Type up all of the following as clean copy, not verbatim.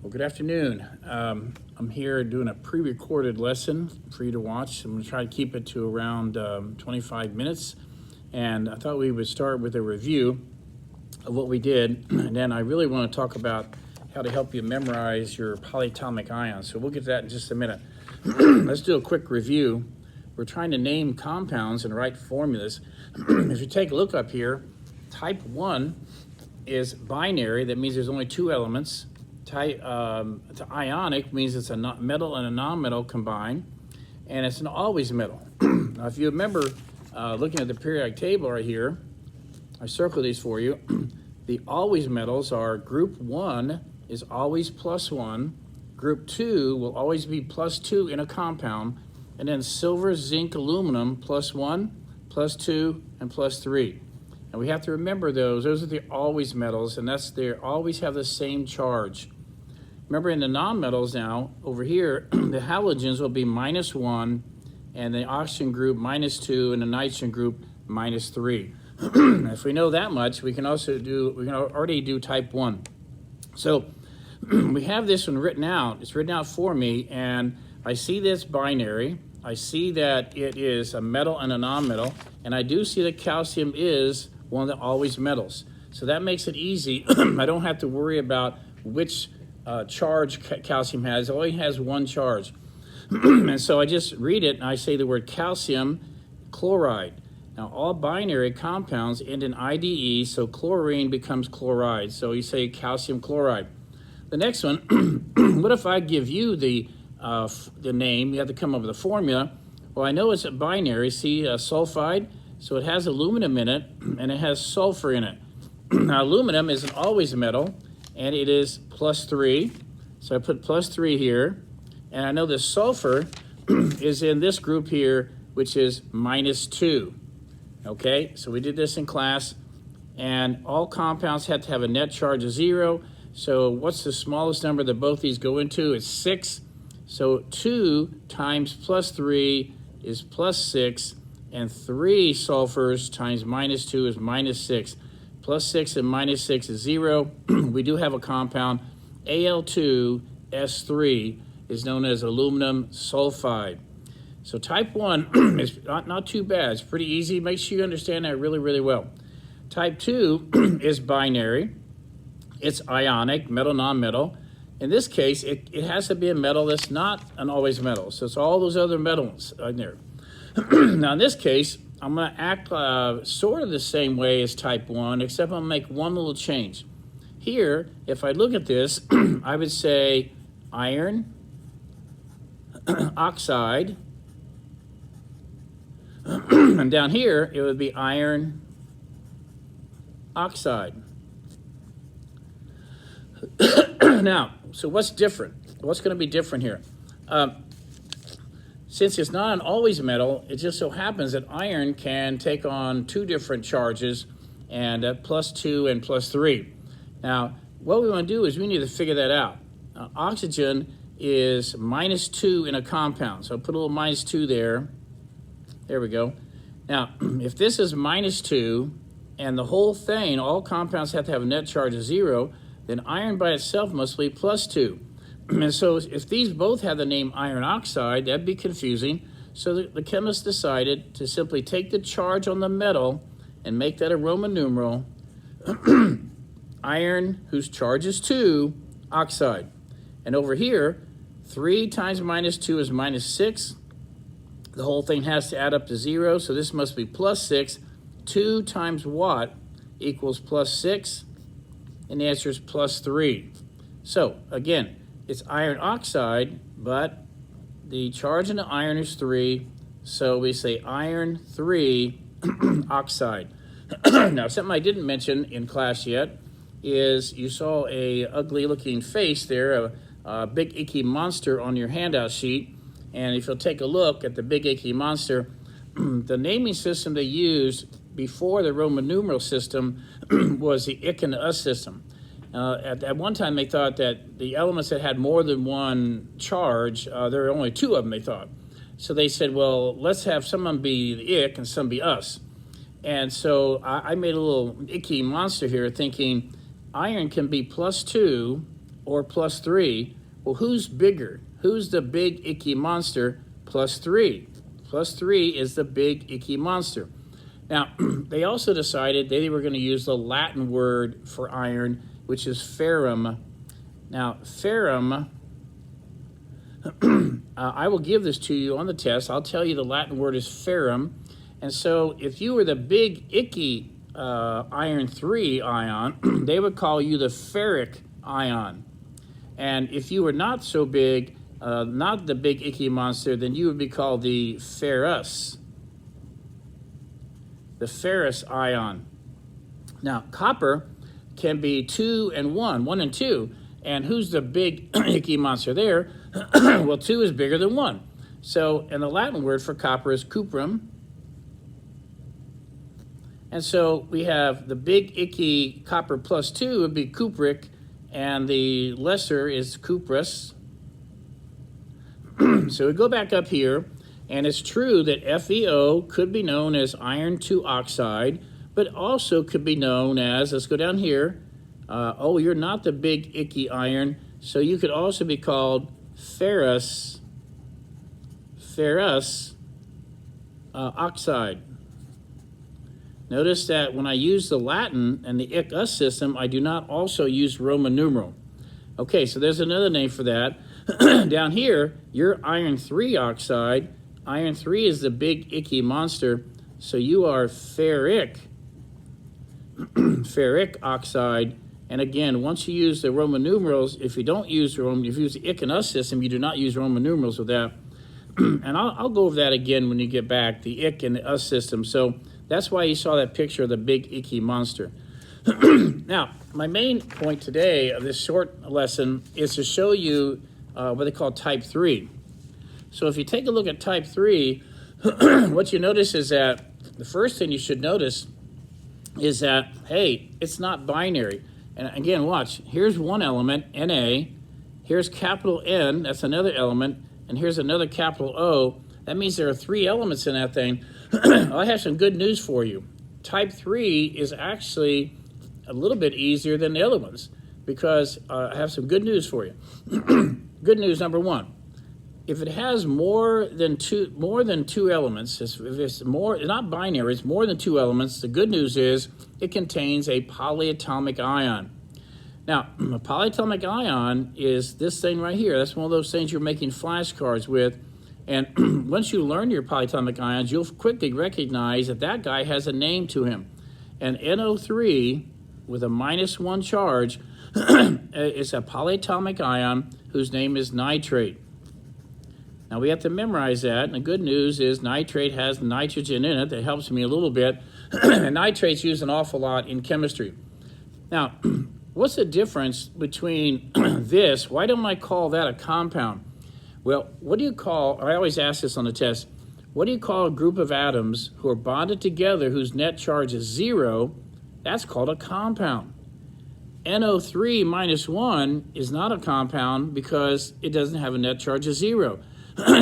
Well, good afternoon. I'm here doing a pre-recorded lesson for you to watch. I'm going to try to keep it to around 25 minutes. And I thought we would start with a review of what we did. And then I really want to talk about how to help you memorize your polyatomic ions. So we'll get to that in just a minute. Let's do a quick review. We're trying to name compounds and write formulas. If you take a look up here, type 1 is binary. That means there's only two elements. It's ionic, means it's a metal and a non-metal combined, and it's an always metal. Now, if you remember looking at the periodic table right here, I circled these for you. The always metals are group 1 is always +1, group 2 will always be +2 in a compound, and then silver, zinc, aluminum +1, +2, and +3. And we have to remember those. Those are the always metals, and they always have the same charge. Remember, in the nonmetals now, over here, the halogens will be -1, and the oxygen group -2, and the nitrogen group -3. If we know that much, we can already do type 1. So we have this one written out. It's written out for me, and I see this binary. I see that it is a metal and a non-metal, and I do see that calcium is one of the always metals. So that makes it easy. I don't have to worry about which charge calcium has. It only has one charge. And so I just read it and I say the word calcium chloride. Now all binary compounds end in IDE, so chlorine becomes chloride. So you say calcium chloride. The next one, what if I give you the name? You have to come up with a formula. Well, I know it's a binary, see sulfide, so it has aluminum in it and it has sulfur in it. Now aluminum is an always metal, and it is +3. So I put +3 here. And I know the sulfur is in this group here, which is -2. Okay, so we did this in class. And all compounds have to have a net charge of 0. So what's the smallest number that both these go into? It's 6. So 2 times +3 is +6. And 3 sulfurs times -2 is -6. +6 and -6 is 0. We do have a compound. Al2S3 is known as aluminum sulfide. So type 1 is not too bad. It's pretty easy. Make sure you understand that really, really well. Type 2 is binary. It's ionic, metal, non-metal. In this case, it has to be a metal that's not an always metal. So it's all those other metals in there. Now in this case, I'm going to act sort of the same way as type 1, except I'm going to make one little change. Here, if I look at this, I would say iron oxide, and down here, it would be iron oxide. Now, so what's different? What's going to be different here? Since it's not an always metal, it just so happens that iron can take on two different charges, and +2 and +3. Now, what we want to do is we need to figure that out. Oxygen is -2 in a compound, so I'll put a little -2 there. There we go. Now, if this is -2, and the whole thing, all compounds have to have a net charge of 0, then iron by itself must be +2. And so if these both have the name iron oxide, that'd be confusing. So the chemists decided to simply take the charge on the metal and make that a Roman numeral, iron, whose charge is 2, oxide. And over here, 3 times -2 is -6. The whole thing has to add up to 0, so this must be +6. 2 times what equals +6? And the answer is +3. So, again, it's iron oxide, but the charge in the iron is 3, so we say iron 3 oxide. Now, something I didn't mention in class yet is you saw a ugly-looking face there, a big icky monster on your handout sheet, and if you'll take a look at the big icky monster, the naming system they used before the Roman numeral system was the ich and the us system. At one time, they thought that the elements that had more than one charge, there were only 2 of them, they thought. So they said, well, let's have some of them be the ich and some be us. And so I made a little icky monster here thinking iron can be +2 or plus 3. Well, who's bigger? Who's the big icky monster? Plus 3. Plus 3 is the big icky monster. Now, they also decided they were going to use the Latin word for iron, which is ferrum. Now, ferrum, I will give this to you on the test. I'll tell you the Latin word is ferrum. And so if you were the big icky iron 3 ion, they would call you the ferric ion. And if you were not so big, not the big icky monster, then you would be called the ferrous ion. Now, copper can be 2 and 1, 1 and 2. And who's the big icky monster there? Well, 2 is bigger than 1. So, and the Latin word for copper is cuprum. And so we have the big icky copper plus 2 would be cupric, and the lesser is cuprous. So we go back up here, and it's true that FeO could be known as iron 2 oxide, but also could be known as, let's go down here, oh, you're not the big icky iron, so you could also be called ferrous oxide. Notice that when I use the Latin and the ic-us system, I do not also use Roman numeral. Okay, so there's another name for that. Down here, you're iron 3 oxide. Iron 3 is the big icky monster, so you are ferric oxide. And again, once you use the Roman numerals, if you don't use Roman, if you use the ic and us system, you do not use Roman numerals with that. And I'll go over that again when you get back, the ic and the us system. So that's why you saw that picture of the big icky monster. Now, my main point today of this short lesson is to show you what they call type 3. So if you take a look at type 3, what you notice is that the first thing you should notice is that, hey, it's not binary. And again, watch. Here's one element, Na. Here's capital N. That's another element. And here's another capital O. That means there are 3 elements in that thing. I have some good news for you. Type 3 is actually a little bit easier than the other ones because I have some good news for you. Good news number 1. If it has more than two elements, if it's more, not binary, it's more than 2 elements, the good news is it contains a polyatomic ion. Now, a polyatomic ion is this thing right here. That's one of those things you're making flashcards with. And once you learn your polyatomic ions, you'll quickly recognize that that guy has a name to him. And NO3 with a -1 charge is a polyatomic ion whose name is nitrate. Now we have to memorize that, and the good news is nitrate has nitrogen in it. That helps me a little bit. And nitrate's used an awful lot in chemistry. Now, what's the difference between this? Why don't I call that a compound? Well, what do you call, I always ask this on the test, what do you call a group of atoms who are bonded together whose net charge is 0? That's called a compound. NO3 -1 is not a compound because it doesn't have a net charge of 0.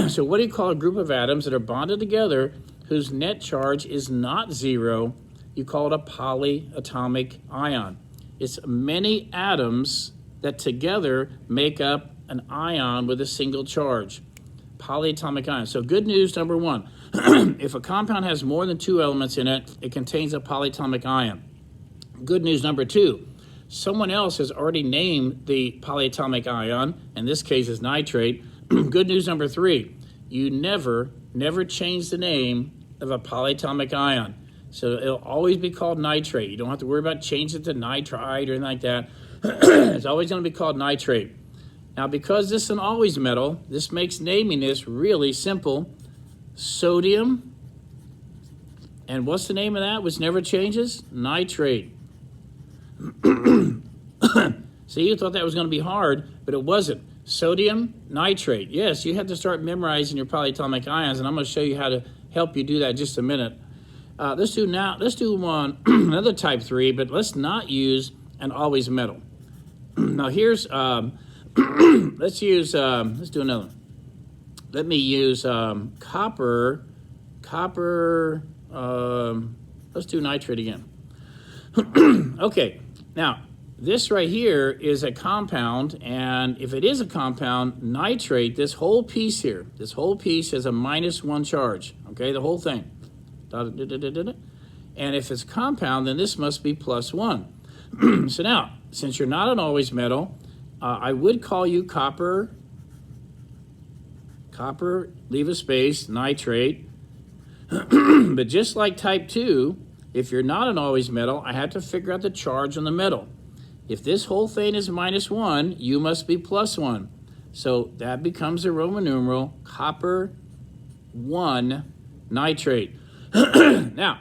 So what do you call a group of atoms that are bonded together whose net charge is not 0? You call it a polyatomic ion. It's many atoms that together make up an ion with a single charge. Polyatomic ion. So good news number 1. If a compound has more than 2 elements in it, it contains a polyatomic ion. Good news number 2. Someone else has already named the polyatomic ion. In this case, is nitrate. Good news number 3. You never change the name of a polyatomic ion. So it'll always be called nitrate. You don't have to worry about changing it to nitride or anything like that. It's always going to be called nitrate. Now, because this is an always metal, this makes naming this really simple. Sodium, and what's the name of that which never changes? Nitrate. See, you thought that was going to be hard, but it wasn't. Sodium nitrate. Yes, you have to start memorizing your polyatomic ions, and I'm going to show you how to help you do that in just a minute. Let's do one another type 3, but let's not use an always metal. Now here's let's do another one. Let me use copper. Let's do nitrate again. Okay, now this right here is a compound, and if it is a compound, nitrate, this whole piece here, this whole piece has a -1 charge, okay, the whole thing. And if it's compound, then this must be +1. So now, since you're not an always metal, I would call you copper, leave a space, nitrate. But just like type 2, if you're not an always metal, I have to figure out the charge on the metal. If this whole thing is -1, you must be +1. So that becomes a Roman numeral, copper 1 nitrate. Now,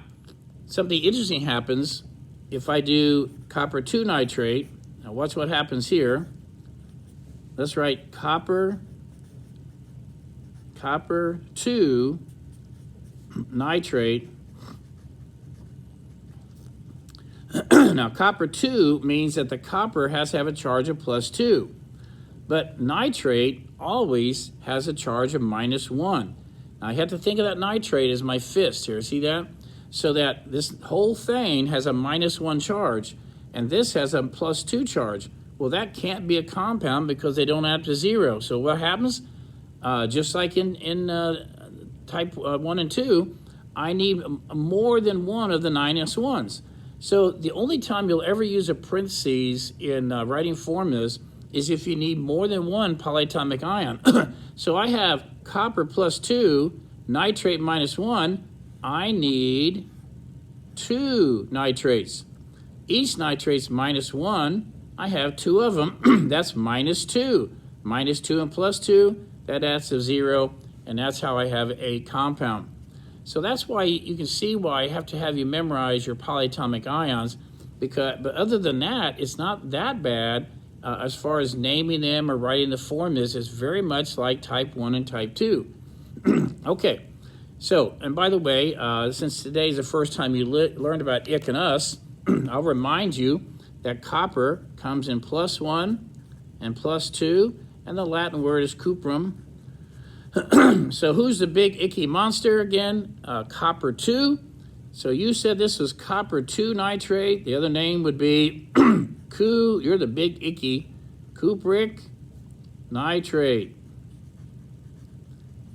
something interesting happens if I do copper 2 nitrate. Now watch what happens here. Let's write copper 2 nitrate. Now, copper 2 means that the copper has to have a charge of +2. But nitrate always has a charge of -1. Now, I have to think of that nitrate as my fist here. See that? So that this whole thing has a -1 charge, and this has a +2 charge. Well, that can't be a compound because they don't add to 0. So what happens? Just like in type 1 and 2, I need more than one of the -1s. So the only time you'll ever use a parentheses in writing formulas is if you need more than one polyatomic ion. So I have copper +2, nitrate -1. I need 2 nitrates. Each nitrate's -1. I have 2 of them. That's -2. -2 and +2, that adds to 0, and that's how I have a compound. So that's why you can see why I have to have you memorize your polyatomic ions, but other than that, it's not that bad as far as naming them or writing the formulas. It's very much like type 1 and type 2. Okay, so, and by the way, since today is the first time you learned about ik and us, I'll remind you that copper comes in +1 and +2, and the Latin word is cuprum. So who's the big icky monster again? Copper 2. So you said this was copper 2 nitrate. The other name would be you're the big icky cupric nitrate.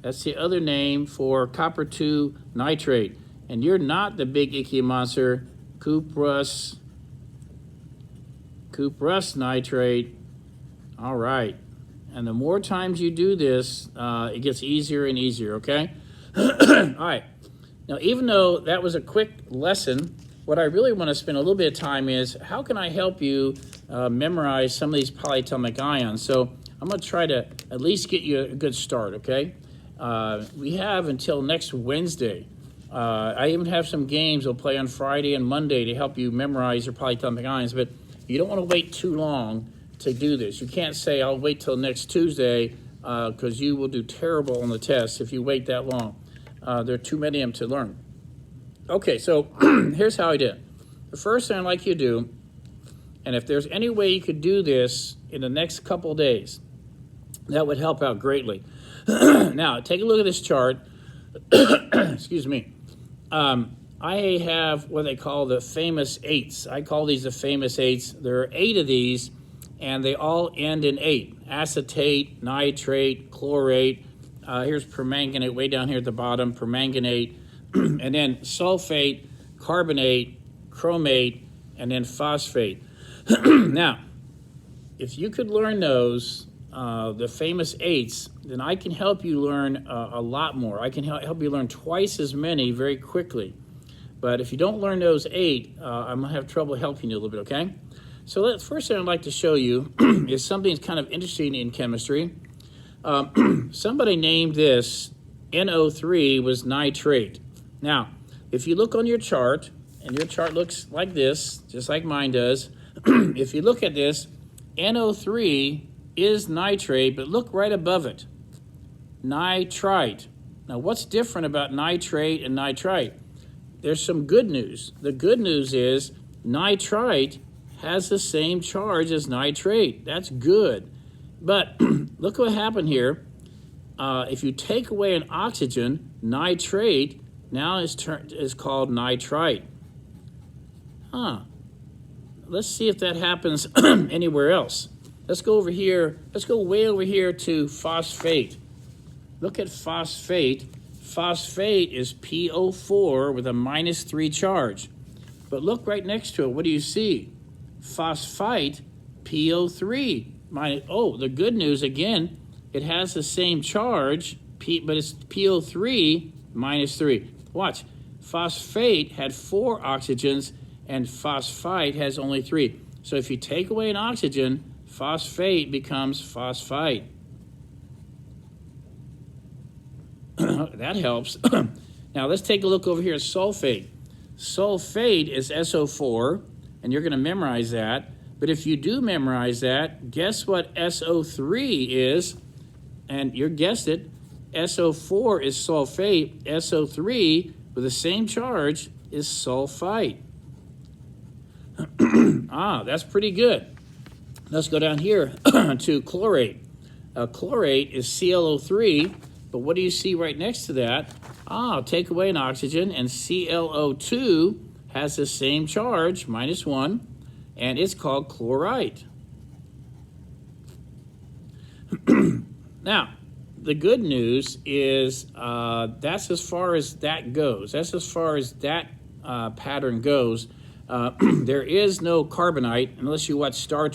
That's the other name for copper 2 nitrate. And you're not the big icky monster, cuprous nitrate. All right. And the more times you do this, it gets easier and easier, okay? All right. Now, even though that was a quick lesson, what I really want to spend a little bit of time is how can I help you memorize some of these polyatomic ions? So I'm going to try to at least get you a good start, okay? We have until next Wednesday. I even have some games we'll play on Friday and Monday to help you memorize your polyatomic ions, but you don't want to wait too long to do this. You can't say, I'll wait till next Tuesday, because you will do terrible on the test if you wait that long. There are too many of them to learn. Okay, so here's how I did. The first thing I'd like you to do, and if there's any way you could do this in the next couple days, that would help out greatly. Now, take a look at this chart. Excuse me. I have what they call the famous 8s. I call these the famous 8s. There are 8 of these, and they all end in 8. Acetate, nitrate, chlorate. Here's permanganate way down here at the bottom, permanganate. And then sulfate, carbonate, chromate, and then phosphate. Now, if you could learn those, the famous 8s, then I can help you learn a lot more. I can help you learn twice as many very quickly. But if you don't learn those 8, I'm going to have trouble helping you a little bit, okay? So the first thing I'd like to show you is something that's kind of interesting in chemistry. Somebody named this NO3 was nitrate. Now, if you look on your chart, and your chart looks like this, just like mine does, if you look at this, NO3 is nitrate, but look right above it, nitrite. Now, what's different about nitrate and nitrite? There's some good news. The good news is nitrite has the same charge as nitrate. That's good. But look what happened here. If you take away an oxygen, nitrate now is called nitrite. Huh. let's see if that happens anywhere else. Let's go over here. Let's go way over here to phosphate. Look at phosphate. Phosphate is PO4 with a -3 charge. But look right next to it. What do you see? Phosphite, PO3. The good news, again, it has the same charge, but it's PO3 -3. Watch. Phosphate had 4 oxygens, and phosphite has only 3. So if you take away an oxygen, phosphate becomes phosphite. That helps. Now let's take a look over here at sulfate. Sulfate is SO4, and you're going to memorize that. But if you do memorize that, guess what SO3 is? And you guessed it, SO4 is sulfate. SO3 with the same charge is sulfite. That's pretty good. Let's go down here to chlorate. Chlorate is ClO3, but what do you see right next to that? Take away an oxygen, and ClO2 has the same charge, -1, and it's called chlorite. Now, the good news is that's as far as that goes. That's as far as that pattern goes. There is no carbonite unless you watch Star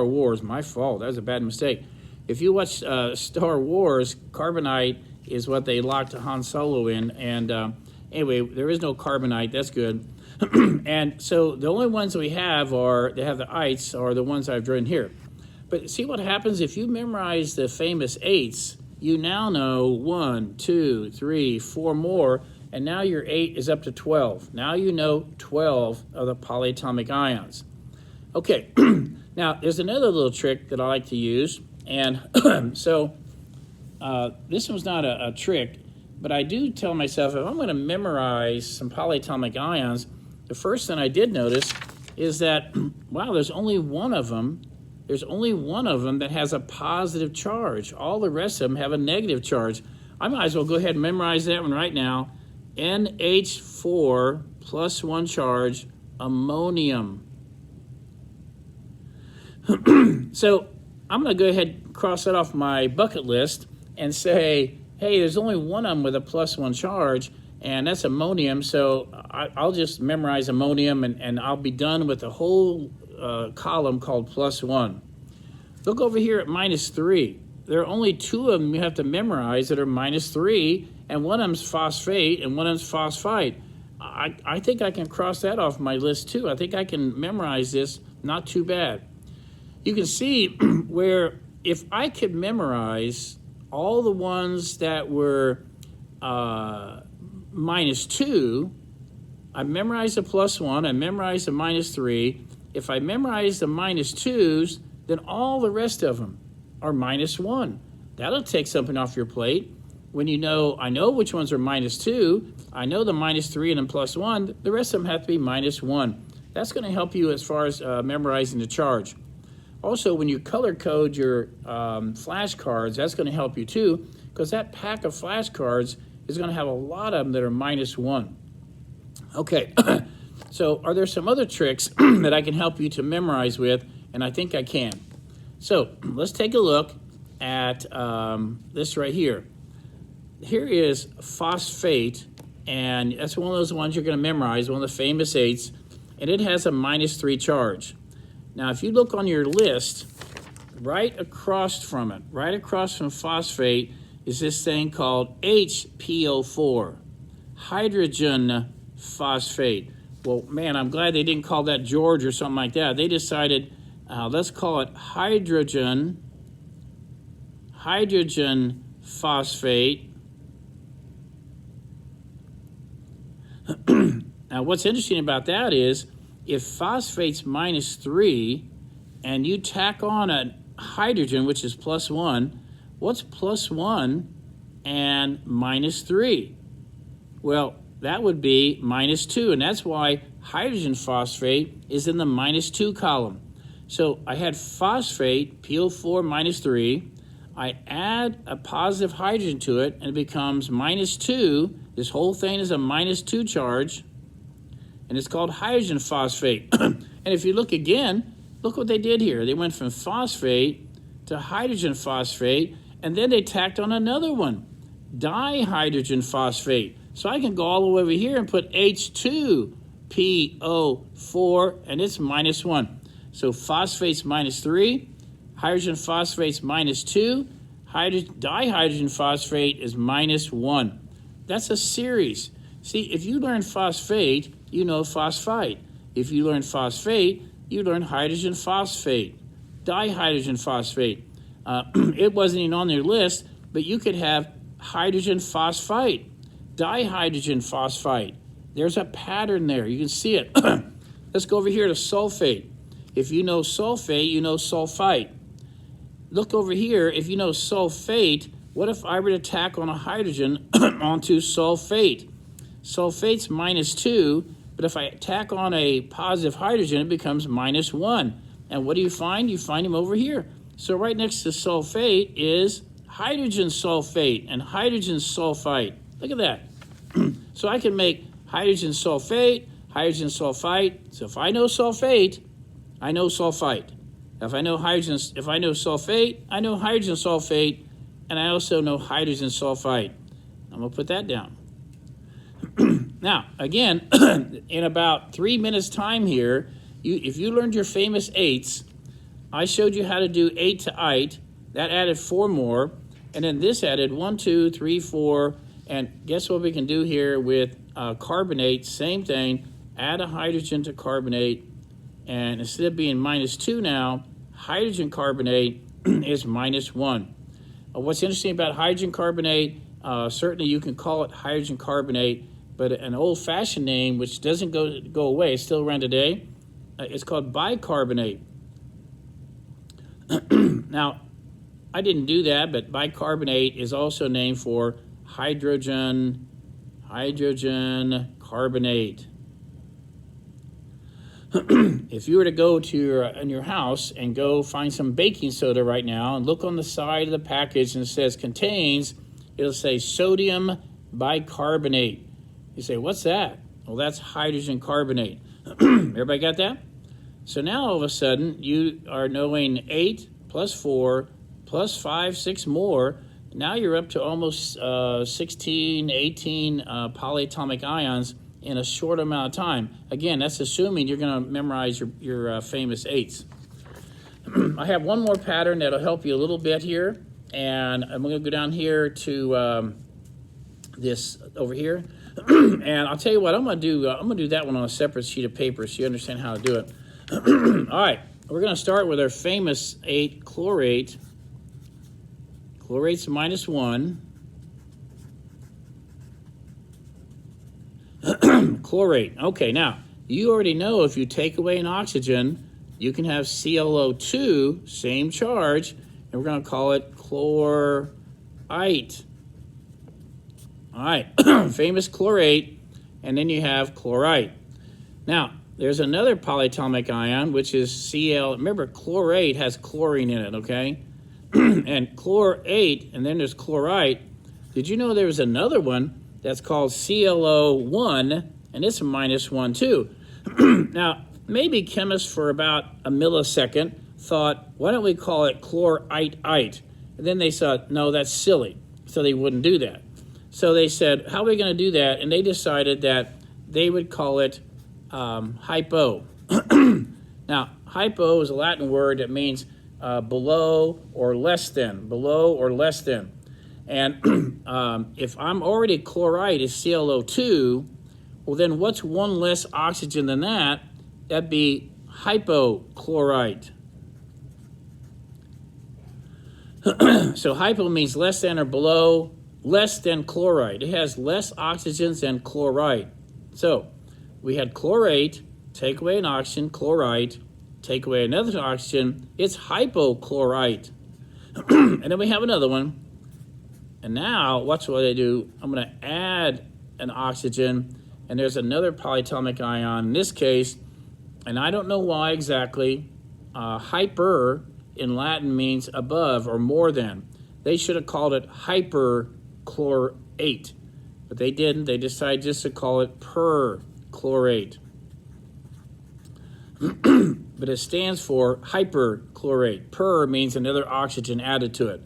Wars. My fault. That was a bad mistake. If you watch Star Wars, carbonite is what they locked Han Solo in. And anyway, there is no carbonite. That's good. And so the only ones that we have they have the ites, are the ones I've drawn here. But see what happens if you memorize the famous 8s, you now know 1, 2, 3, 4 more, and now your 8 is up to 12. Now you know 12 of the polyatomic ions. Okay, now there's another little trick that I like to use, and so this one's not a trick, but I do tell myself if I'm going to memorize some polyatomic ions, the first thing I did notice is that, wow, there's only one of them that has a positive charge. All the rest of them have a negative charge. I might as well go ahead and memorize that one right now. NH4 +1 charge, ammonium. So I'm going to go ahead and cross that off my bucket list and say, hey, there's only one of them with a +1 charge, and that's ammonium. So I'll just memorize ammonium, and I'll be done with the whole column called +1. Look over here at -3. There are only 2 of them you have to memorize that are -3, and one of them's phosphate and one of them's phosphite. I think I can cross that off my list too. I think I can memorize this, not too bad. You can see where if I could memorize all the ones that were -2, I memorized the +1, I memorized the -3. If I memorize the -2s, then all the rest of them are -1. That'll take something off your plate. When I know which ones are -2, I know the -3 and then +1, the rest of them have to be -1. That's going to help you as far as memorizing the charge. Also, when you color code your flashcards, that's going to help you too, because that pack of flashcards is going to have a lot of them that are -1. Okay, so are there some other tricks that I can help you to memorize with? And I think I can. So let's take a look at this right here. Here is phosphate, and that's one of those ones you're going to memorize, one of the famous 8s, and it has a -3 charge. Now, if you look on your list, right across from it, right across from phosphate, is this thing called HPO4, hydrogen phosphate. Well, man, I'm glad they didn't call that George or something like that. They decided, let's call it hydrogen phosphate. Now, what's interesting about that is if phosphate's -3 and you tack on a hydrogen, which is +1, what's +1 and -3? Well, that would be -2, and that's why hydrogen phosphate is in the -2 column. So I had phosphate, PO4 -3. I add a positive hydrogen to it, and it becomes -2. This whole thing is a -2 charge, and it's called hydrogen phosphate. And if you look again, look what they did here. They went from phosphate to hydrogen phosphate, and then they tacked on another one, dihydrogen phosphate. So I can go all the way over here and put H2PO4, and it's -1. So phosphate's -3, hydrogen phosphate's -2, dihydrogen phosphate is -1. That's a series. See, if you learn phosphate, you know phosphite. If you learn phosphate, you learn hydrogen phosphate, dihydrogen phosphate. It wasn't even on their list, but you could have hydrogen phosphite, dihydrogen phosphite. There's a pattern there. You can see it. Let's go over here to sulfate. If you know sulfate, you know sulfite. Look over here. If you know sulfate, what if I were to tack on a hydrogen onto sulfate? Sulfate's -2, but if I tack on a positive hydrogen, it becomes -1. And what do you find? You find them over here. So right next to sulfate is hydrogen sulfate and hydrogen sulfite. Look at that. So I can make hydrogen sulfate, hydrogen sulfite. So if I know sulfate, I know sulfite. If I know sulfate, I know hydrogen sulfate, and I also know hydrogen sulfite. I'm going to put that down. Now, again, in about 3 minutes time here, if you learned your famous eights, I showed you how to do 8 to 8. That added 4 more, and then this added 1, 2, 3, 4, and guess what we can do here with carbonate? Same thing, add a hydrogen to carbonate, and instead of being -2 now, hydrogen carbonate is -1. What's interesting about hydrogen carbonate, certainly you can call it hydrogen carbonate, but an old-fashioned name, which doesn't go away, it's still around today, it's called bicarbonate. Now, I didn't do that, but bicarbonate is also named for hydrogen carbonate. If you were to go to in your house and go find some baking soda right now and look on the side of the package and it says contains, it'll say sodium bicarbonate. You say, what's that? Well, that's hydrogen carbonate. Everybody got that? So now all of a sudden you are knowing 8 plus 4 plus 5, 6 more. Now you're up to almost 16, 18 polyatomic ions in a short amount of time. Again, that's assuming you're going to memorize your famous eights. I have one more pattern that'll help you a little bit here, and I'm going to go down here to this over here, and I'll tell you what I'm going to do. I'm going to do that one on a separate sheet of paper so you understand how to do it. All right, we're going to start with our famous 8 chlorate. Chlorate's -1. Chlorate. Okay, now, you already know if you take away an oxygen, you can have ClO2, same charge, and we're going to call it chlorite. All right, famous chlorate, and then you have chlorite. Now, there's another polyatomic ion, which is Cl. Remember, chlorate has chlorine in it, okay? And chlorate, and then there's chlorite. Did you know there was another one that's called ClO1, and it's a -1 too? Now, maybe chemists for about a millisecond thought, why don't we call it chlorite? And then they thought, no, that's silly, so they wouldn't do that. So they said, how are we going to do that? And they decided that they would call it hypo. Now, hypo is a Latin word that means below or less than, And if I'm already chlorite is ClO2, well then what's one less oxygen than that? That'd be hypochlorite. So hypo means less than or below, less than chlorite. It has less oxygens than chlorite. So we had chlorate, take away an oxygen, chlorite, take away another oxygen, it's hypochlorite. And then we have another one. And now, watch what I do. I'm going to add an oxygen, and there's another polyatomic ion in this case, and I don't know why exactly. Hyper in Latin means above or more than. They should have called it hyperchlorate, but they didn't. They decided just to call it perchlorate. but it stands for hyperchlorate. Per means another oxygen added to it.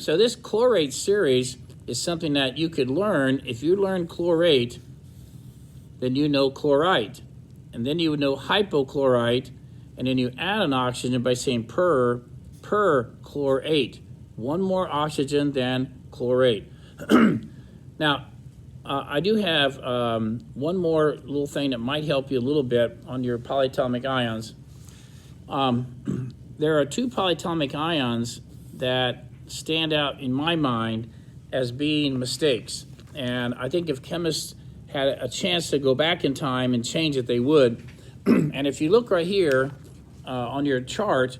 So this chlorate series is something that you could learn. If you learn chlorate, then you know chlorite. And then you would know hypochlorite, and then you add an oxygen by saying perchlorate. One more oxygen than chlorate. Now, I do have one more little thing that might help you a little bit on your polyatomic ions. There are two polyatomic ions that stand out in my mind as being mistakes. And I think if chemists had a chance to go back in time and change it, they would. And if you look right here on your chart,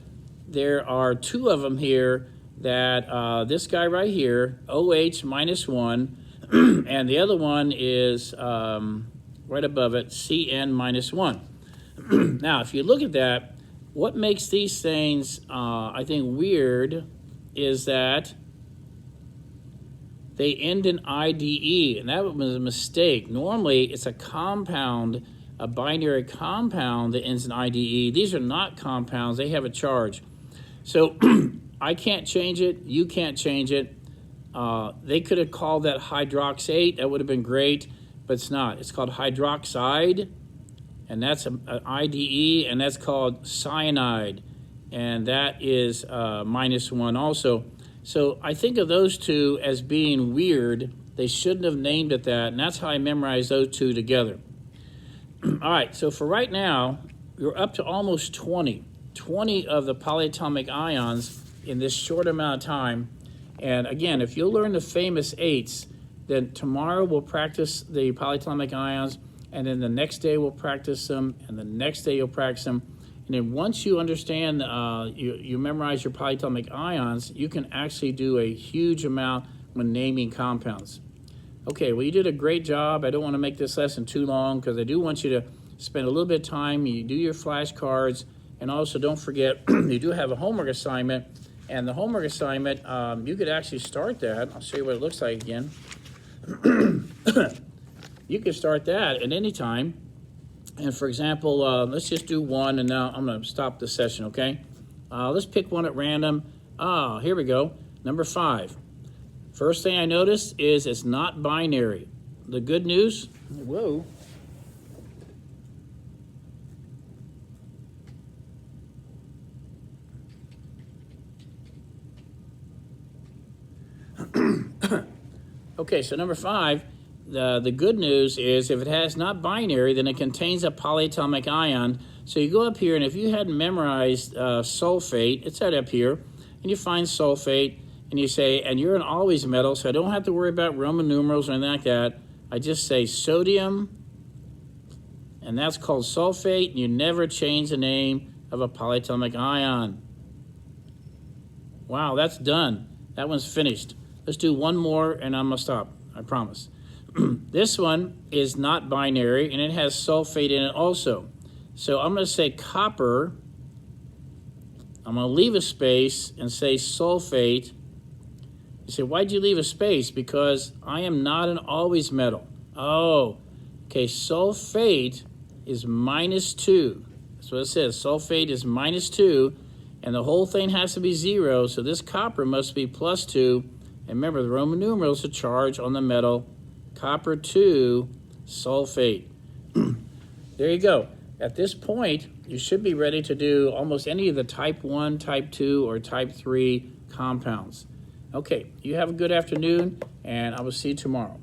there are two of them here that this guy right here, OH minus 1, and the other one is right above it, CN minus 1. Now, if you look at that, what makes these things, I think, weird is that they end in IDE, and that was a mistake. Normally, it's a compound, a binary compound that ends in IDE. These are not compounds. They have a charge. So I can't change it. You can't change it. They could have called that hydroxate. That would have been great, but it's not. It's called hydroxide, and that's an IDE, and that's called cyanide, and that is minus 1 also. So I think of those two as being weird. They shouldn't have named it that, and that's how I memorized those two together. All right, so for right now, you're up to almost 20 of the polyatomic ions in this short amount of time. And again, if you'll learn the famous 8s, then tomorrow we'll practice the polyatomic ions, and then the next day we'll practice them, and the next day you'll practice them. And then once you understand, you memorize your polyatomic ions, you can actually do a huge amount when naming compounds. Okay, well, you did a great job. I don't want to make this lesson too long because I do want you to spend a little bit of time. You do your flashcards, and also don't forget you do have a homework assignment. And the homework assignment, you could actually start that. I'll show you what it looks like again. You can start that at any time. And for example, let's just do one, and now I'm going to stop the session, okay? Let's pick one at random. Here we go. Number 5. First thing I noticed is it's not binary. The good news, whoa. Okay, so number 5, the good news is if it has not binary, then it contains a polyatomic ion. So you go up here, and if you hadn't memorized sulfate, it's right up here, and you find sulfate, and you say, and you're an always metal, so I don't have to worry about Roman numerals or anything like that. I just say sodium, and that's called sulfate, and you never change the name of a polyatomic ion. Wow, that's done. That one's finished. Let's do one more, and I'm going to stop. I promise. This one is not binary, and it has sulfate in it also. So I'm going to say copper. I'm going to leave a space and say sulfate. You say, why'd you leave a space? Because I am not an always metal. Oh, okay, sulfate is minus 2. That's what it says. Sulfate is minus 2, and the whole thing has to be 0, so this copper must be plus 2. And remember, the Roman numerals are charge on the metal. Copper 2 sulfate. There you go. At this point, you should be ready to do almost any of the type 1, type 2, or type 3 compounds. Okay, you have a good afternoon, and I will see you tomorrow.